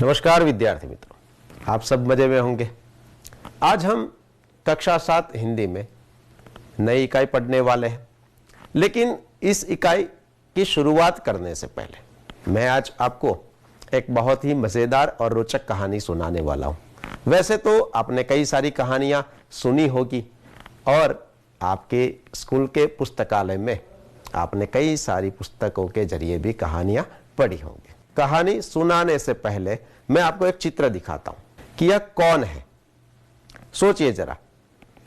नमस्कार विद्यार्थी मित्रों, आप सब मजे में होंगे। आज हम कक्षा 7 हिंदी में नई इकाई पढ़ने वाले हैं, लेकिन इस इकाई की शुरुआत करने से पहले मैं आज आपको एक बहुत ही मज़ेदार और रोचक कहानी सुनाने वाला हूं। वैसे तो आपने कई सारी कहानियां सुनी होगी और आपके स्कूल के पुस्तकालय में आपने कई सारी पुस्तकों के जरिए भी कहानियां पढ़ी होंगी। कहानी सुनाने से पहले मैं आपको एक चित्र दिखाता हूं कि यह कौन है। सोचिए जरा।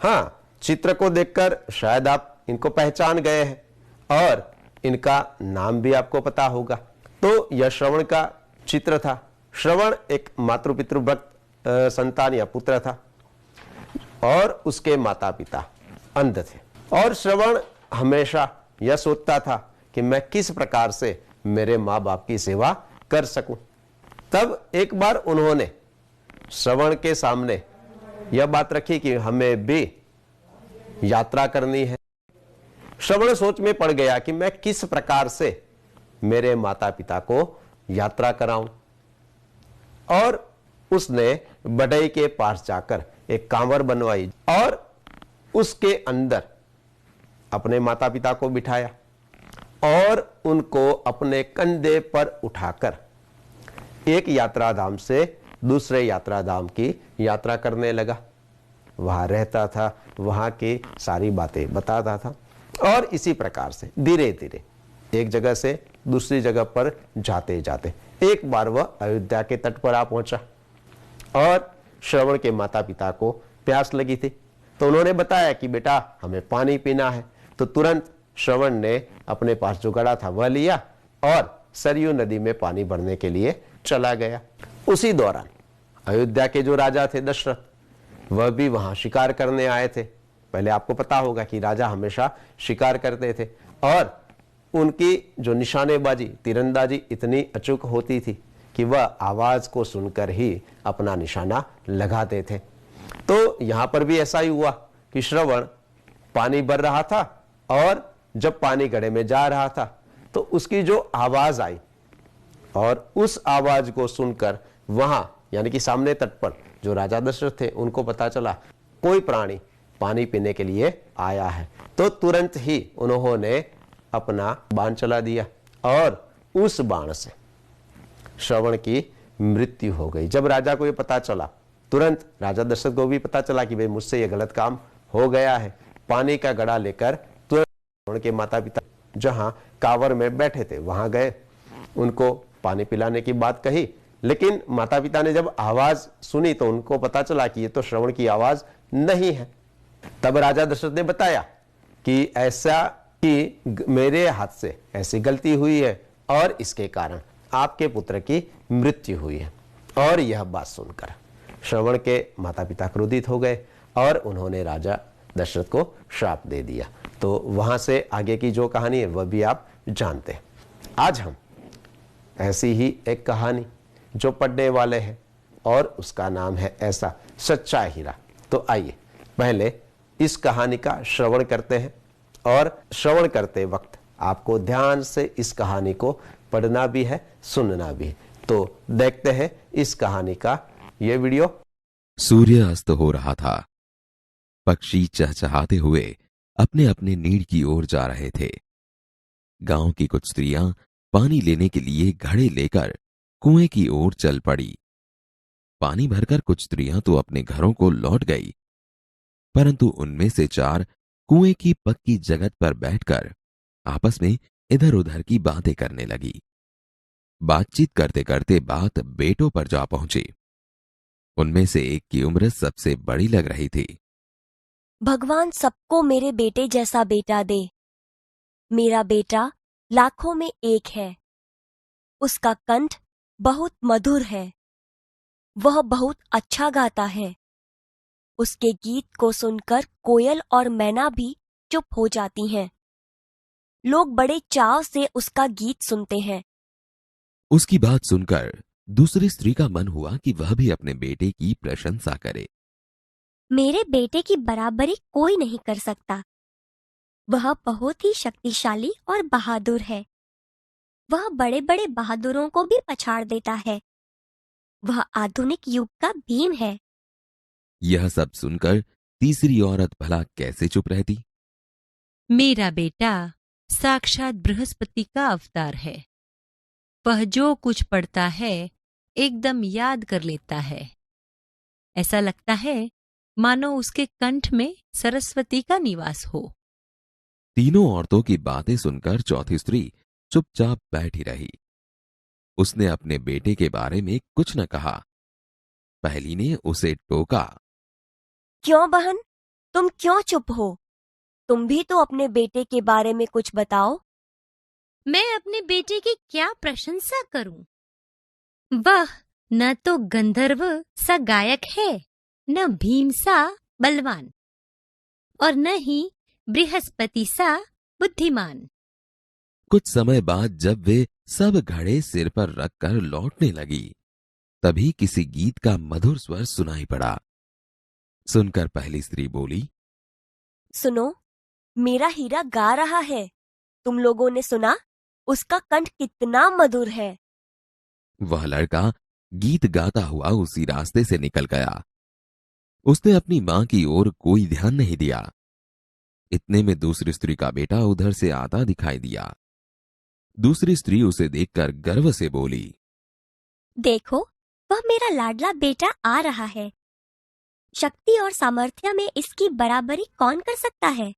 हाँ, चित्र को देखकर शायद आप इनको पहचान गए हैं और इनका नाम भी आपको पता होगा। तो यह श्रवण का चित्र था। श्रवण एक मातृ पितृ भक्त संतान या पुत्र था और उसके माता पिता अंध थे और श्रवण हमेशा यह सोचता था कि मैं किस प्रकार से मेरे माँ बाप की सेवा कर सकूं। तब एक बार उन्होंने श्रवण के सामने यह बात रखी कि हमें भी यात्रा करनी है। श्रवण सोच में पड़ गया कि मैं किस प्रकार से मेरे माता पिता को यात्रा कराऊं और उसने बढ़ई के पास जाकर एक कांवर बनवाई और उसके अंदर अपने माता पिता को बिठाया और उनको अपने कंधे पर उठाकर एक यात्रा धाम से दूसरे यात्रा धाम की यात्रा करने लगा। वहां रहता था, वहां की सारी बातें बताता था और इसी प्रकार से धीरे धीरे एक जगह से दूसरी जगह पर जाते जाते एक बार वह अयोध्या के तट पर आ पहुंचा और श्रवण के माता पिता को प्यास लगी थी। तो उन्होंने बताया कि बेटा हमें पानी पीना है। तो तुरंत श्रवण ने अपने पास जो घड़ा था वह लिया और सरयू नदी में पानी भरने के लिए चला गया। उसी दौरान अयोध्या के जो राजा थे दशरथ, वह भी वहां शिकार करने आए थे। पहले आपको पता होगा कि राजा हमेशा शिकार करते थे और उनकी जो निशानेबाजी तीरंदाजी इतनी अचूक होती थी कि वह आवाज को सुनकर ही अपना निशाना लगाते थे। तो यहां पर भी ऐसा ही हुआ कि श्रवण पानी भर रहा था और जब पानी घड़े में जा रहा था तो उसकी जो आवाज आई और उस आवाज को सुनकर वहां यानी कि सामने तट पर जो राजा दशरथ थे उनको पता चला कोई प्राणी पानी पीने के लिए आया है। तो तुरंत ही उन्होंने अपना बाण चला दिया और उस बाण से श्रवण की मृत्यु हो गई। जब राजा को यह पता चला, तुरंत राजा दशरथ को भी पता चला कि भाई मुझसे यह गलत काम हो गया है। पानी का घड़ा लेकर तुरंत श्रवण के माता पिता जहां कांवर में बैठे थे वहां गए, उनको पानी पिलाने की बात कही। लेकिन माता पिता ने जब आवाज सुनी तो उनको पता चला कि ये तो श्रवण की आवाज नहीं है। तब राजा दशरथ ने बताया कि ऐसा कि मेरे हाथ से ऐसी गलती हुई है और इसके कारण आपके पुत्र की मृत्यु हुई है। और यह बात सुनकर श्रवण के माता पिता क्रोधित हो गए और उन्होंने राजा दशरथ को श्राप दे दिया। तो वहां से आगे की जो कहानी है वह भी आप जानते हैं। आज हम ऐसी ही एक कहानी जो पढ़ने वाले हैं और उसका नाम है ऐसा सच्चा हीरा। तो आइए पहले इस कहानी का श्रवण करते हैं और श्रवण करते वक्त आपको ध्यान से इस कहानी को पढ़ना भी है, सुनना भी है। तो देखते हैं इस कहानी का ये वीडियो। सूर्य अस्त हो रहा था। पक्षी चहचहाते हुए अपने अपने नीड़ की ओर जा रहे थे। गांव की कुछ स्त्रियां पानी लेने के लिए घड़े लेकर कुएं की ओर चल पड़ी। पानी भरकर कुछ स्त्रियां तो अपने घरों को लौट गई, परंतु उनमें से 4 कुएं की पक्की जगत पर बैठकर आपस में इधर उधर की बातें करने लगी। बातचीत करते करते बात बेटों पर जा पहुंची। उनमें से एक की उम्र सबसे बड़ी लग रही थी। भगवान सबको मेरे बेटे जैसा बेटा दे। मेरा बेटा लाखों में एक है। उसका कंठ बहुत मधुर है। वह बहुत अच्छा गाता है। उसके गीत को सुनकर कोयल और मैना भी चुप हो जाती हैं। लोग बड़े चाव से उसका गीत सुनते हैं। उसकी बात सुनकर दूसरी स्त्री का मन हुआ कि वह भी अपने बेटे की प्रशंसा करे। मेरे बेटे की बराबरी कोई नहीं कर सकता। वह बहुत ही शक्तिशाली और बहादुर है। वह बड़े बड़े बहादुरों को भी पछाड़ देता है। वह आधुनिक युग का भीम है। यह सब सुनकर तीसरी औरत भला कैसे चुप रहती। मेरा बेटा साक्षात बृहस्पति का अवतार है। वह जो कुछ पढ़ता है एकदम याद कर लेता है। ऐसा लगता है मानो उसके कंठ में सरस्वती का निवास हो। तीनों औरतों की बातें सुनकर चौथी स्त्री चुपचाप बैठी रही। उसने अपने बेटे के बारे में कुछ न कहा। पहली ने उसे टोका। क्यों बहन, तुम क्यों चुप हो? तुम भी तो अपने बेटे के बारे में कुछ बताओ। मैं अपने बेटे की क्या प्रशंसा करूं? वह न तो गंधर्व सा गायक है, न भीम सा बलवान, और न ही बृहस्पति सा बुद्धिमान। कुछ समय बाद जब वे सब घड़े सिर पर रखकर लौटने लगी, तभी किसी गीत का मधुर स्वर सुनाई पड़ा। सुनकर पहली स्त्री बोली, सुनो, मेरा हीरा गा रहा है। तुम लोगों ने सुना? उसका कंठ कितना मधुर है। वह लड़का गीत गाता हुआ उसी रास्ते से निकल गया। उसने अपनी मां की ओर कोई ध्यान नहीं दिया। इतने में दूसरी स्त्री का बेटा उधर से आता दिखाई दिया। दूसरी स्त्री उसे देखकर गर्व से बोली, देखो, वह मेरा लाडला बेटा आ रहा है। शक्ति और सामर्थ्य में इसकी बराबरी कौन कर सकता है?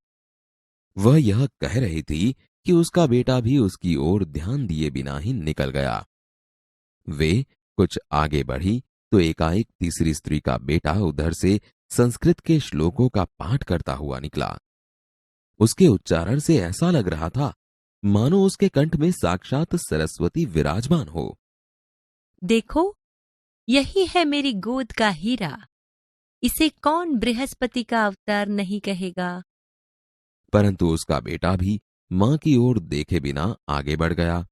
वह यह कह रही थी कि उसका बेटा भी उसकी ओर ध्यान दिए बिना ही निकल गया। वे कुछ आगे बढ़ी तो एकाएक तीसरी स्त्री का बेटा उधर से संस्कृत के श्लोकों का पाठ करता हुआ निकला। उसके उच्चारण से ऐसा लग रहा था मानो उसके कंठ में साक्षात सरस्वती विराजमान हो। देखो, यही है मेरी गोद का हीरा। इसे कौन बृहस्पति का अवतार नहीं कहेगा? परंतु उसका बेटा भी मां की ओर देखे बिना आगे बढ़ गया।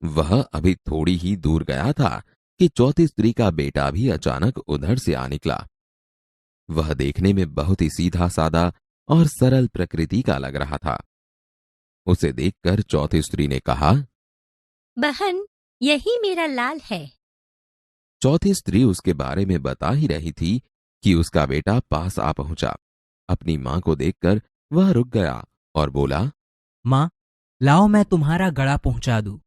वह अभी थोड़ी ही दूर गया था कि चौथी स्त्री का बेटा भी अचानक उधर से आ निकला। वह देखने में बहुत ही सीधा सादा और सरल प्रकृति का लग रहा था। उसे देखकर चौथी स्त्री ने कहा, बहन, यही मेरा लाल है। चौथी स्त्री उसके बारे में बता ही रही थी कि उसका बेटा पास आ पहुंचा। अपनी मां को देखकर वह रुक गया और बोला, मां, लाओ मैं तुम्हारा घड़ा पहुंचा दूं।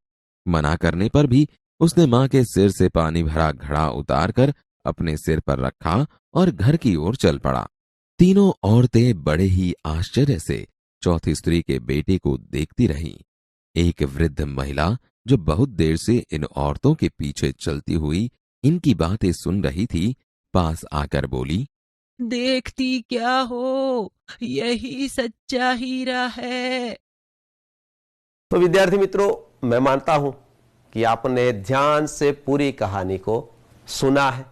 मना करने पर भी उसने मां के सिर से पानी भरा घड़ा उतारकर अपने सिर पर रखा और घर की ओर चल पड़ा। तीनों औरतें बड़े ही आश्चर्य से चौथी स्त्री के बेटे को देखती रहीं। एक वृद्ध महिला जो बहुत देर से इन औरतों के पीछे चलती हुई इनकी बातें सुन रही थी, पास आकर बोली, देखती क्या हो, यही सच्चा हीरा है। तो विद्यार्थी मित्रों, मैं मानता हूं कि आपने ध्यान से पूरी कहानी को सुना है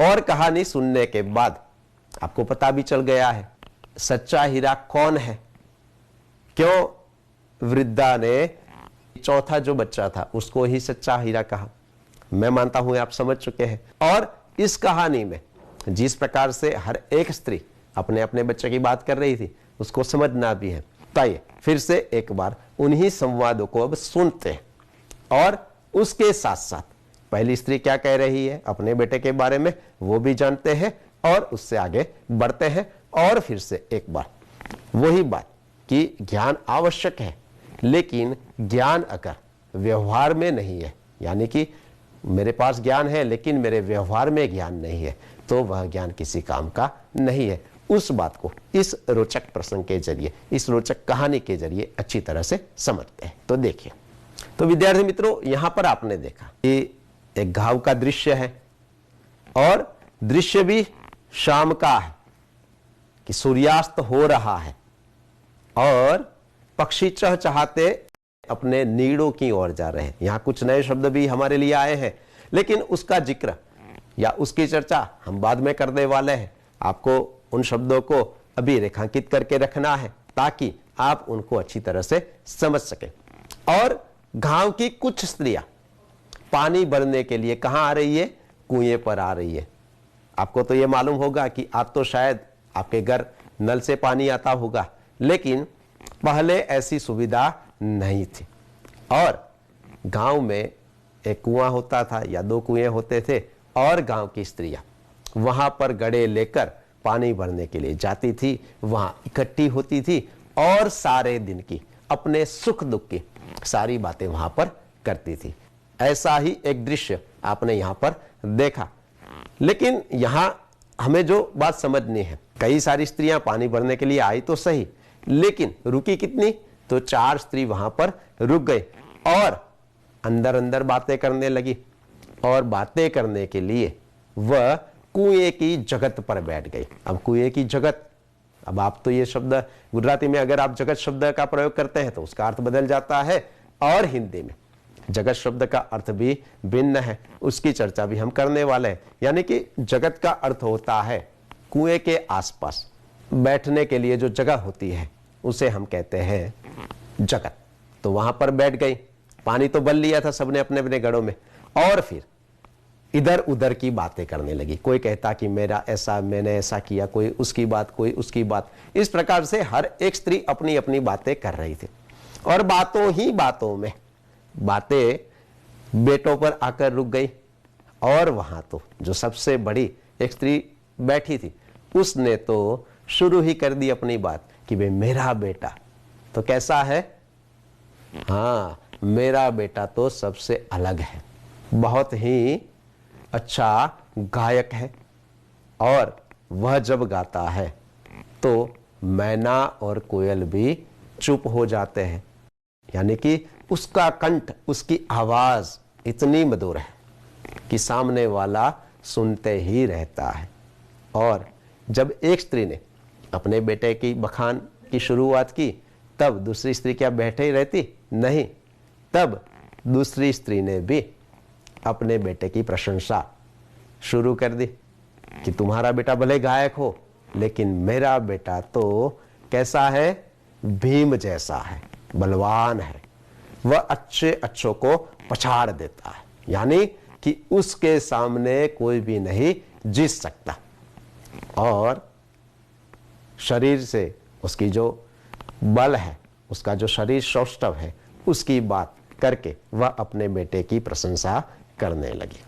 और कहानी सुनने के बाद आपको पता भी चल गया है सच्चा हीरा कौन है, क्यों वृद्धा ने चौथा जो बच्चा था उसको ही सच्चा हीरा कहा। मैं मानता हूं आप समझ चुके हैं। और इस कहानी में जिस प्रकार से हर एक स्त्री अपने अपने बच्चे की बात कर रही थी उसको समझना भी है। तो आइए फिर से एक बार उन्हीं संवादों को अब सुनते हैं और उसके साथ साथ पहली स्त्री क्या कह रही है अपने बेटे के बारे में वो भी जानते हैं और उससे आगे बढ़ते हैं। और फिर से एक बार वही बात कि ज्ञान आवश्यक है, लेकिन ज्ञान अगर व्यवहार में नहीं है, यानी कि मेरे पास ज्ञान है लेकिन मेरे व्यवहार में ज्ञान नहीं है, तो वह ज्ञान किसी काम का नहीं है। उस बात को इस रोचक प्रसंग के जरिए, इस रोचक कहानी के जरिए अच्छी तरह से समझते हैं। तो देखिए, तो विद्यार्थी मित्रों, यहां पर आपने देखा कि एक गांव का दृश्य है और दृश्य भी शाम का है कि सूर्यास्त हो रहा है और पक्षी चहचहाते अपने नीड़ों की ओर जा रहे हैं। यहां कुछ नए शब्द भी हमारे लिए आए हैं, लेकिन उसका जिक्र या उसकी चर्चा हम बाद में करने वाले हैं। आपको उन शब्दों को अभी रेखांकित करके रखना है ताकि आप उनको अच्छी तरह से समझ सकें। और गांव की कुछ स्त्रियां पानी भरने के लिए कहां आ रही है? कुएं पर आ रही है। आपको तो यह मालूम होगा कि आप तो शायद आपके घर नल से पानी आता होगा, लेकिन पहले ऐसी सुविधा नहीं थी और गांव में एक कुआं होता था या 2 कुएं होते थे, और गांव की स्त्रियां वहां पर गड़े लेकर पानी भरने के लिए जाती थी, वहां इकट्ठी होती थी और सारे दिन की अपने सुख दुख की सारी बातें वहां पर करती थी। ऐसा ही एक दृश्य आपने यहां पर देखा। लेकिन यहां हमें जो बात समझनी है, कई सारी स्त्रियां पानी भरने के लिए आई तो सही, लेकिन रुकी कितनी? तो 4 स्त्री वहां पर रुक गई और अंदर अंदर बातें करने लगी, और बातें करने के लिए वह कुएं की जगत पर बैठ गई। अब कुएं की जगत, अब आप तो ये शब्द गुजराती में अगर आप जगत शब्द का प्रयोग करते हैं तो उसका अर्थ बदल जाता है, और हिंदी में जगत शब्द का अर्थ भी भिन्न है, उसकी चर्चा भी हम करने वाले हैं। यानी कि जगत का अर्थ होता है कुएं के आसपास बैठने के लिए जो जगह होती है, उसे हम कहते हैं जगत। तो वहां पर बैठ गई, पानी तो भर लिया था सबने अपने अपने घड़ों में, और फिर इधर उधर की बातें करने लगी। कोई कहता कि मेरा ऐसा, मैंने ऐसा किया, कोई उसकी बात, कोई उसकी बात। इस प्रकार से हर एक स्त्री अपनी अपनी बातें कर रही थी, और बातों ही बातों में बातें बेटों पर आकर रुक गई। और वहां तो जो सबसे बड़ी एक स्त्री बैठी थी, उसने तो शुरू ही कर दी अपनी बात कि भाई मेरा बेटा तो कैसा है, हाँ मेरा बेटा तो सबसे अलग है, बहुत ही अच्छा गायक है, और वह जब गाता है तो मैना और कोयल भी चुप हो जाते हैं। यानी कि उसका कंठ, उसकी आवाज इतनी मधुर है कि सामने वाला सुनते ही रहता है। और जब एक स्त्री ने अपने बेटे की बखान की शुरुआत की, तब दूसरी स्त्री क्या बैठे ही रहती? नहीं, तब दूसरी स्त्री ने भी अपने बेटे की प्रशंसा शुरू कर दी कि तुम्हारा बेटा भले गायक हो, लेकिन मेरा बेटा तो कैसा है? भीम जैसा है, बलवान है, वह अच्छे अच्छों को पछाड़ देता है, यानी कि उसके सामने कोई भी नहीं जीत सकता। और शरीर से उसकी जो बल है, उसका जो शरीर सौष्ठव है, उसकी बात करके वह अपने बेटे की प्रशंसा करने लगी।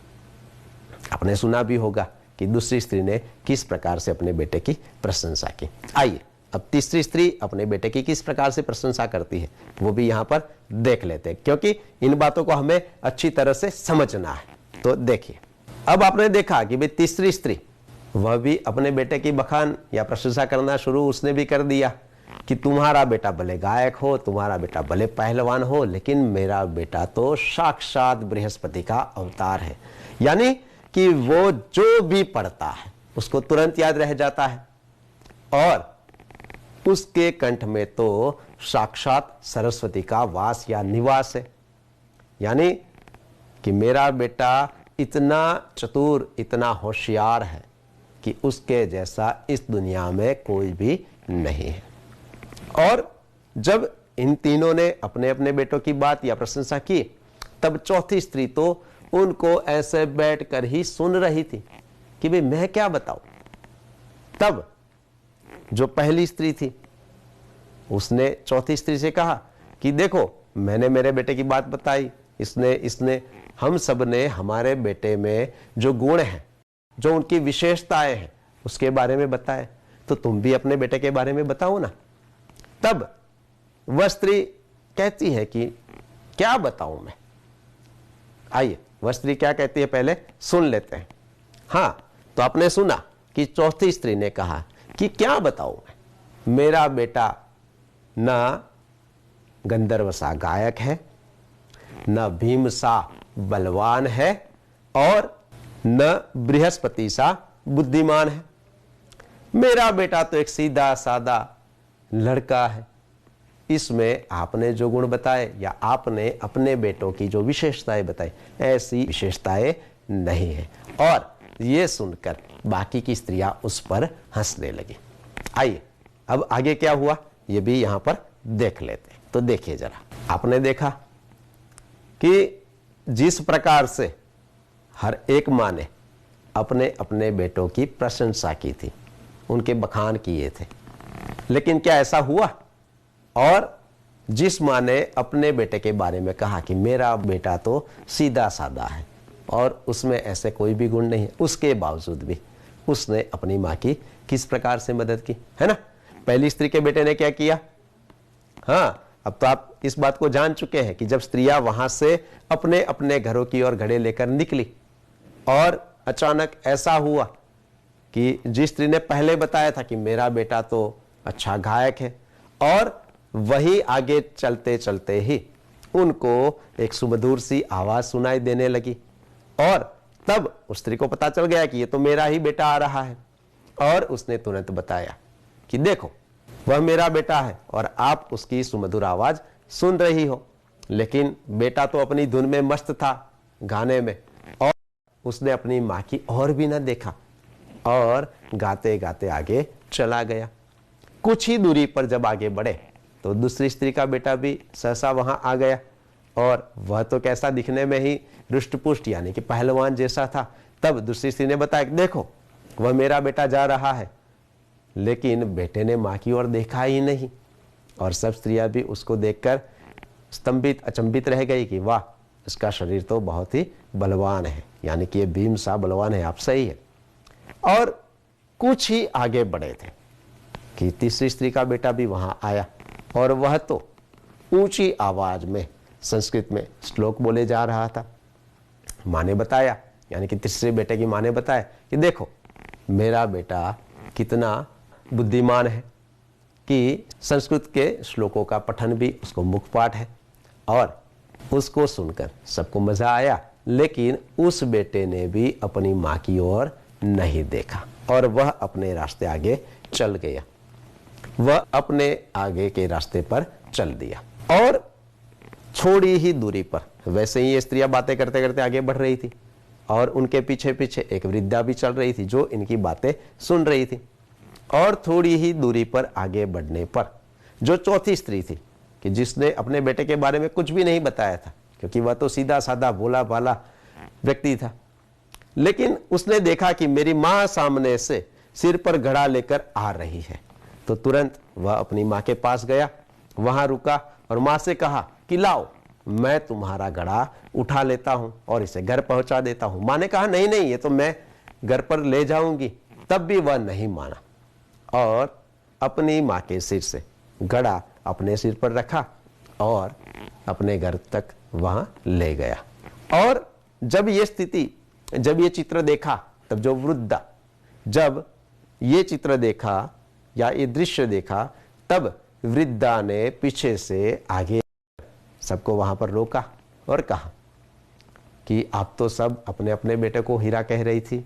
आपने सुना भी होगा कि दूसरी स्त्री ने किस प्रकार से अपने बेटे की प्रशंसा की। आइए अब तीसरी स्त्री अपने बेटे की किस प्रकार से प्रशंसा करती है, वो भी यहां पर देख लेते हैं, क्योंकि इन बातों को हमें अच्छी तरह से समझना है। तो देखिए, अब आपने देखा कि भाई तीसरी स्त्री वह भी अपने बेटे की बखान या प्रशंसा करना शुरू उसने भी कर दिया कि तुम्हारा बेटा भले गायक हो, तुम्हारा बेटा भले पहलवान हो, लेकिन मेरा बेटा तो साक्षात बृहस्पति का अवतार है। यानी कि वो जो भी पढ़ता है उसको तुरंत याद रह जाता है, और उसके कंठ में तो साक्षात सरस्वती का वास या निवास है। यानी कि मेरा बेटा इतना चतुर, इतना होशियार है कि उसके जैसा इस दुनिया में कोई भी नहीं है। और जब इन तीनों ने अपने अपने बेटों की बात या प्रशंसा की, तब चौथी स्त्री तो उनको ऐसे बैठकर ही सुन रही थी कि भाई मैं क्या बताऊं। तब जो पहली स्त्री थी उसने चौथी स्त्री से कहा कि देखो, मैंने मेरे बेटे की बात बताई, इसने हम सब ने हमारे बेटे में जो गुण हैं, जो उनकी विशेषताएं हैं, उसके बारे में बताए, तो तुम भी अपने बेटे के बारे में बताओ ना। तब वह स्त्री कहती है कि क्या बताऊं मैं। आइए वह स्त्री क्या कहती है पहले सुन लेते हैं। हाँ, तो आपने सुना कि चौथी स्त्री ने कहा कि क्या बताऊं मैं, मेरा बेटा न गंधर्व सा गायक है, न भीम सा बलवान है, और न बृहस्पति सा बुद्धिमान है। मेरा बेटा तो एक सीधा सादा लड़का है। इसमें आपने जो गुण बताए या आपने अपने बेटों की जो विशेषताएं बताई, ऐसी विशेषताएं नहीं है। और ये सुनकर बाकी की स्त्रियां उस पर हंसने लगी। आइए अब आगे क्या हुआ ये भी यहां पर देख लेते हैं। तो देखिए जरा, आपने देखा कि जिस प्रकार से हर एक मां ने अपने अपने बेटों की प्रशंसा की थी, उनके बखान किए थे, लेकिन क्या ऐसा हुआ? और जिस माँ ने अपने बेटे के बारे में कहा कि मेरा बेटा तो सीधा साधा है और उसमें ऐसे कोई भी गुण नहीं है, उसके बावजूद भी उसने अपनी माँ की किस प्रकार से मदद की, है ना। पहली स्त्री के बेटे ने क्या किया? हाँ, अब तो आप इस बात को जान चुके हैं कि जब स्त्रियां वहां से अपने अपने घरों की ओर घड़े लेकर निकली और अचानक ऐसा हुआ कि जिस स्त्री ने पहले बताया था कि मेरा बेटा तो अच्छा गायक है, और वही आगे चलते चलते ही उनको एक सुमधुर सी आवाज सुनाई देने लगी और तब उस स्त्री को पता चल गया कि ये तो मेरा ही बेटा आ रहा है, और उसने तुरंत बताया कि देखो वह मेरा बेटा है और आप उसकी सुमधुर आवाज सुन रही हो। लेकिन बेटा तो अपनी धुन में मस्त था गाने में, और उसने अपनी माँ की ओर भी न देखा और गाते गाते आगे चला गया। कुछ ही दूरी पर जब आगे बढ़े तो दूसरी स्त्री का बेटा भी सहसा वहां आ गया, और वह तो कैसा दिखने में ही रुष्ट-पुष्ट यानी कि पहलवान जैसा था। तब दूसरी स्त्री ने बताया कि देखो वह मेरा बेटा जा रहा है। लेकिन बेटे ने माँ की ओर देखा ही नहीं, और सब स्त्रियां भी उसको देखकर स्तंभित अचंभित रह गई कि वाह, इसका शरीर तो बहुत ही बलवान है, यानी कि ये भीम सा बलवान है, आप सही है। और कुछ ही आगे बढ़े थे कि तीसरी स्त्री का बेटा भी वहां आया, और वह तो ऊंची आवाज में संस्कृत में श्लोक बोले जा रहा था। माँ ने बताया, यानी कि तीसरे बेटे की माँ ने बताया कि देखो मेरा बेटा कितना बुद्धिमान है कि संस्कृत के श्लोकों का पठन भी उसको मुखपाठ है, और उसको सुनकर सबको मजा आया। लेकिन उस बेटे ने भी अपनी माँ की ओर नहीं देखा और वह अपने रास्ते आगे चल गया, वह अपने आगे के रास्ते पर चल दिया। और थोड़ी ही दूरी पर वैसे ही ये स्त्रियां बातें करते करते आगे बढ़ रही थी, और उनके पीछे पीछे एक वृद्धा भी चल रही थी जो इनकी बातें सुन रही थी। और थोड़ी ही दूरी पर आगे बढ़ने पर जो चौथी स्त्री थी कि जिसने अपने बेटे के बारे में कुछ भी नहीं बताया था, क्योंकि वह तो सीधा साधा भोला भाला व्यक्ति था, लेकिन उसने देखा कि मेरी माँ सामने से सिर पर घड़ा लेकर आ रही है, तो तुरंत वह अपनी माँ के पास गया, वहां रुका और माँ से कहा कि लाओ मैं तुम्हारा घड़ा उठा लेता हूं और इसे घर पहुंचा देता हूं। माँ ने कहा नहीं नहीं, ये तो मैं घर पर ले जाऊंगी। तब भी वह नहीं माना और अपनी माँ के सिर से घड़ा अपने सिर पर रखा और अपने घर तक वहां ले गया। और जब ये चित्र देखा, तब जो वृद्धा जब ये चित्र देखा या ये दृश्य देखा, तब वृद्धा ने पीछे से आगे सबको वहां पर रोका और कहा कि आप तो सब अपने अपने बेटे को हीरा कह रही थी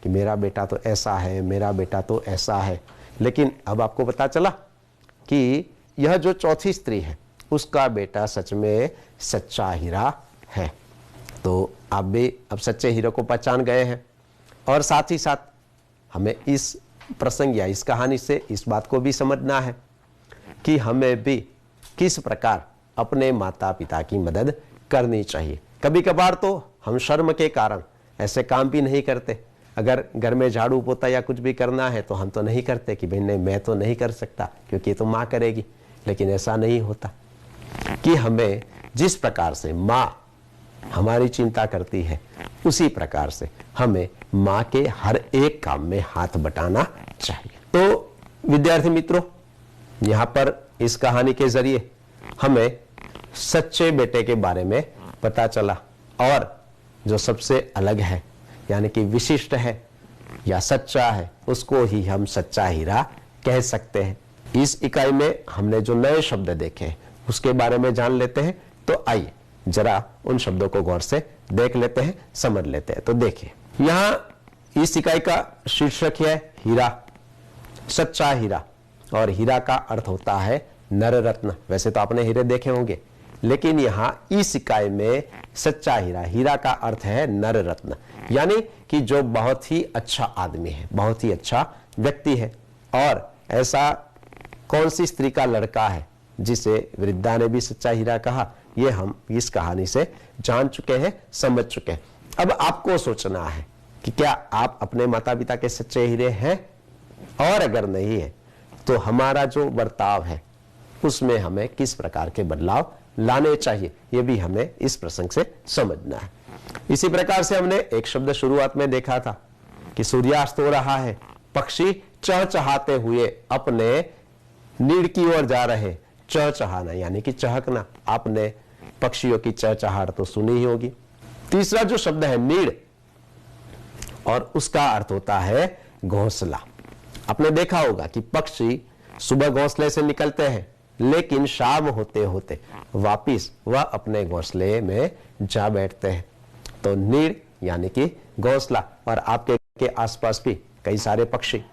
कि मेरा बेटा तो ऐसा है, मेरा बेटा तो ऐसा है, लेकिन अब आपको पता चला कि यह जो चौथी स्त्री है उसका बेटा सच में सच्चा हीरा है। तो आप भी अब सच्चे हीरो को पहचान गए हैं। और साथ ही साथ हमें इस प्रसंग या इस कहानी से इस बात को भी समझना है कि हमें भी किस प्रकार अपने माता पिता की मदद करनी चाहिए। कभी कभार तो हम शर्म के कारण ऐसे काम भी नहीं करते। अगर घर में झाड़ू पोता या कुछ भी करना है तो हम तो नहीं करते कि भाई नहीं, मैं तो नहीं कर सकता क्योंकि ये तो माँ करेगी। लेकिन ऐसा नहीं होता कि हमें जिस प्रकार से माँ हमारी चिंता करती है उसी प्रकार से हमें माँ के हर एक काम में हाथ बटाना चाहिए। तो विद्यार्थी मित्रों, यहाँ पर इस कहानी के जरिए हमें सच्चे बेटे के बारे में पता चला, और जो सबसे अलग है यानी कि विशिष्ट है या सच्चा है, उसको ही हम सच्चा हीरा कह सकते हैं। इस इकाई में हमने जो नए शब्द देखे उसके बारे में जान लेते हैं। तो आइए जरा उन शब्दों को गौर से देख लेते हैं, समझ लेते हैं। तो देखिए, यहां इस इकाई का शीर्षक है हीरा, सच्चा हीरा, और हीरा का अर्थ होता है नर रत्न। वैसे तो आपने हीरे देखे होंगे, लेकिन यहां इस इकाई में सच्चा हीरा, हीरा का अर्थ है नर रत्न, यानी कि जो बहुत ही अच्छा आदमी है, बहुत ही अच्छा व्यक्ति है। और ऐसा कौन सी स्त्री का लड़का है जिसे वृद्धा ने भी सच्चा हीरा कहा, ये हम इस कहानी से जान चुके हैं, समझ चुके हैं। अब आपको सोचना है कि क्या आप अपने माता पिता के सच्चे हीरे हैं, और अगर नहीं है तो हमारा जो बर्ताव है उसमें हमें किस प्रकार के बदलाव लाने चाहिए, ये भी हमें इस प्रसंग से समझना है। इसी प्रकार से हमने एक शब्द शुरुआत में देखा था कि सूर्यास्त हो रहा है, पक्षी चहचहाते हुए अपने नीड़ की ओर जा रहे। चहचहाना यानी कि चहकना, आपने पक्षियों की चहचहाट तो सुनी ही होगी। तीसरा जो शब्द है नीड़, और उसका अर्थ होता है घोंसला। आपने देखा होगा कि पक्षी सुबह घोंसले से निकलते हैं, लेकिन शाम होते होते वापिस वह अपने घोंसले में जा बैठते हैं। तो नीड़ यानी कि घोंसला, और आपके के आसपास भी कई सारे पक्षी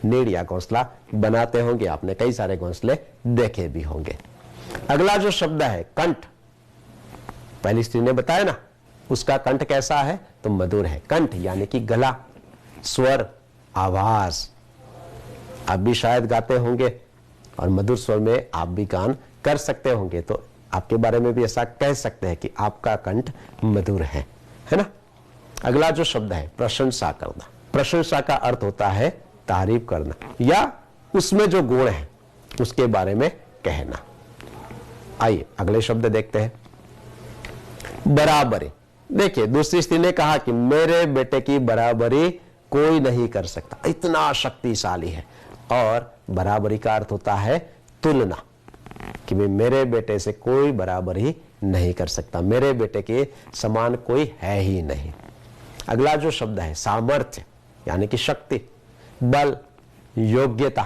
नीड़ या घोंसला बनाते होंगे, आपने कई सारे घोंसले देखे भी होंगे। अगला जो शब्द है कंठ, पहली स्त्री ने बताया ना, उसका कंठ कैसा है तो मधुर है। कंठ यानी कि गला, स्वर, आवाज। आप भी शायद गाते होंगे और मधुर स्वर में आप भी गान कर सकते होंगे, तो आपके बारे में भी ऐसा कह सकते हैं कि आपका कंठ मधुर है ना। अगला जो शब्द है प्रशंसा करना। प्रशंसा का अर्थ होता है तारीफ करना या उसमें जो गुण है उसके बारे में कहना। आइए अगले शब्द देखते हैं, बराबरी। देखिए दूसरी स्त्री ने कहा कि मेरे बेटे की बराबरी कोई नहीं कर सकता, इतना शक्तिशाली है। और बराबरी का अर्थ होता है तुलना, कि मेरे बेटे से कोई बराबरी नहीं कर सकता, मेरे बेटे के समान कोई है ही नहीं। अगला जो शब्द है सामर्थ्य यानी कि शक्ति, बल, योग्यता,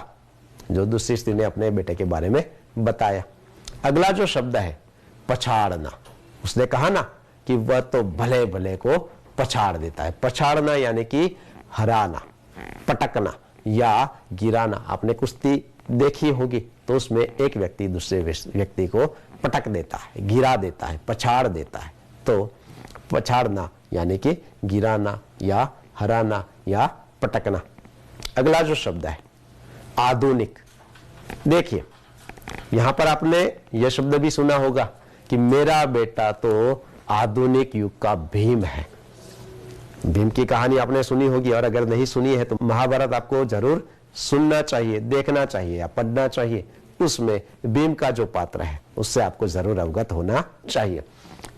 जो दूसरी स्त्री ने अपने बेटे के बारे में बताया। अगला जो शब्द है पछाड़ना, उसने कहा ना कि वह तो भले भले को पछाड़ देता है। पछाड़ना यानी कि हराना, पटकना या गिराना। आपने कुश्ती देखी होगी तो उसमें एक व्यक्ति दूसरे व्यक्ति को पटक देता है, गिरा देता है, पछाड़ देता है। तो पछाड़ना यानी कि गिराना या हराना या पटकना। अगला जो शब्द है आधुनिक। देखिए यहां पर आपने यह शब्द भी सुना होगा कि मेरा बेटा तो आधुनिक युग का भीम है। भीम की कहानी आपने सुनी होगी, और अगर नहीं सुनी है तो महाभारत आपको जरूर सुनना चाहिए, देखना चाहिए या पढ़ना चाहिए। उसमें भीम का जो पात्र है उससे आपको जरूर अवगत होना चाहिए।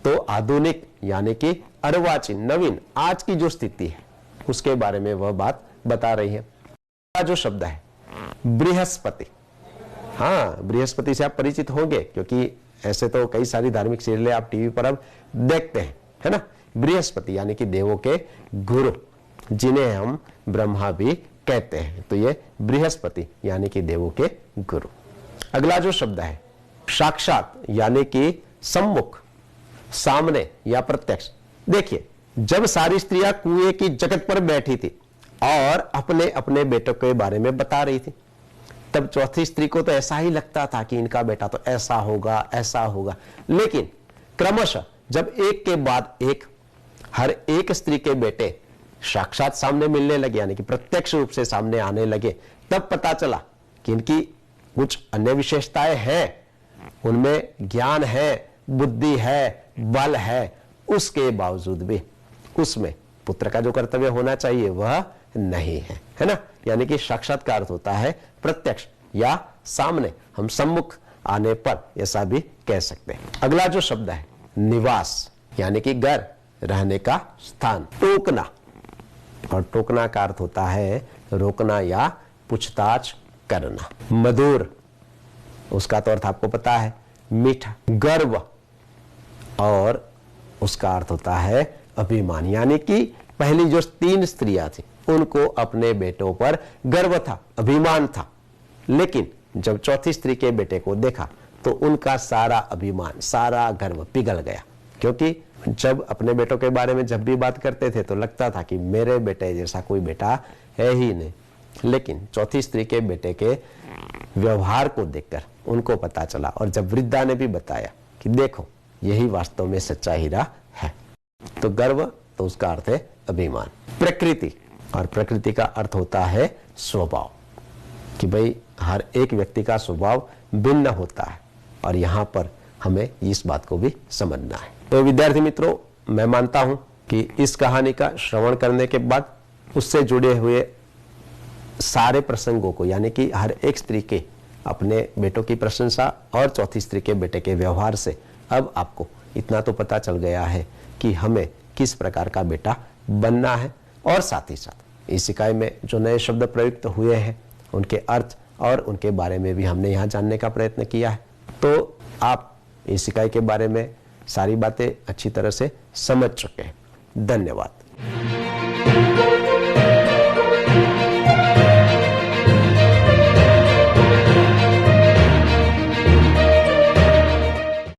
तो आधुनिक यानी कि अर्वाचीन, नवीन, आज की जो स्थिति है उसके बारे में वह बात बता रही है। जो शब्द है बृहस्पति। हाँ, बृहस्पति से आप परिचित होंगे क्योंकि ऐसे तो कई सारी धार्मिक सीरियलें आप टीवी पर अब देखते हैं, है ना। बृहस्पति यानी कि देवों के गुरु, जिन्हें हम ब्रह्मा भी कहते हैं। तो ये बृहस्पति यानी कि देवों के गुरु। अगला जो शब्द है साक्षात यानी कि सम्मुख, सामने या प्रत्यक्ष। देखिए जब सारी स्त्रियां कुएं की जगत पर बैठी थी और अपने अपने बेटों के बारे में बता रही थी, तब चौथी स्त्री को तो ऐसा ही लगता था कि इनका बेटा तो ऐसा होगा, ऐसा होगा। लेकिन क्रमशः जब एक के बाद एक हर एक स्त्री के बेटे साक्षात सामने मिलने लगे, यानी कि प्रत्यक्ष रूप से सामने आने लगे, तब पता चला कि इनकी कुछ अन्य विशेषताएं हैं, उनमें ज्ञान है, बुद्धि है, बल है। उसके बावजूद भी उसमें पुत्र का जो कर्तव्य होना चाहिए वह नहीं है ना। यानी कि साक्षात्कार होता है प्रत्यक्ष या सामने, हम सम्मुख आने पर ऐसा भी कह सकते हैं। अगला जो शब्द है निवास यानी कि घर, रहने का स्थान। टोकना, और टोकना का अर्थ होता है रोकना या पूछताछ करना। मधुर, उसका तो अर्थ आपको पता है मीठा। गर्व, और उसका अर्थ होता है अभिमान। यानी कि पहली जो 3 स्त्रियां थी उनको अपने बेटों पर गर्व था, अभिमान था। लेकिन जब चौथी स्त्री के बेटे को देखा तो उनका सारा अभिमान, सारा गर्व पिघल गया। क्योंकि जब अपने बेटों के बारे में जब भी बात करते थे तो लगता था कि मेरे बेटे जैसा कोई बेटा है ही नहीं। लेकिन चौथी स्त्री के बेटे के व्यवहार को देखकर उनको पता चला, और जब वृद्धा ने भी बताया कि देखो यही वास्तव में सच्चा हीरा है। तो गर्व, तो उसका अर्थ है अभिमान। प्रकृति, और प्रकृति का अर्थ होता है स्वभाव, कि भाई हर एक व्यक्ति का स्वभाव भिन्न होता है, और यहां पर हमें इस बात को भी समझना है। तो विद्यार्थी मित्रों, मैं मानता हूं कि इस कहानी का श्रवण करने के बाद उससे जुड़े हुए सारे प्रसंगों को, यानी कि हर एक स्त्री के अपने बेटों की प्रशंसा और चौथी स्त्री के बेटे के व्यवहार से अब आपको इतना तो पता चल गया है कि हमें किस प्रकार का बेटा बनना है। और साथ ही साथ इस इकाई में जो नए शब्द प्रयुक्त हुए हैं उनके अर्थ और उनके बारे में भी हमने यहाँ जानने का प्रयत्न किया है। तो आप इस इकाई के बारे में सारी बातें अच्छी तरह से समझ चुके हैं। धन्यवाद।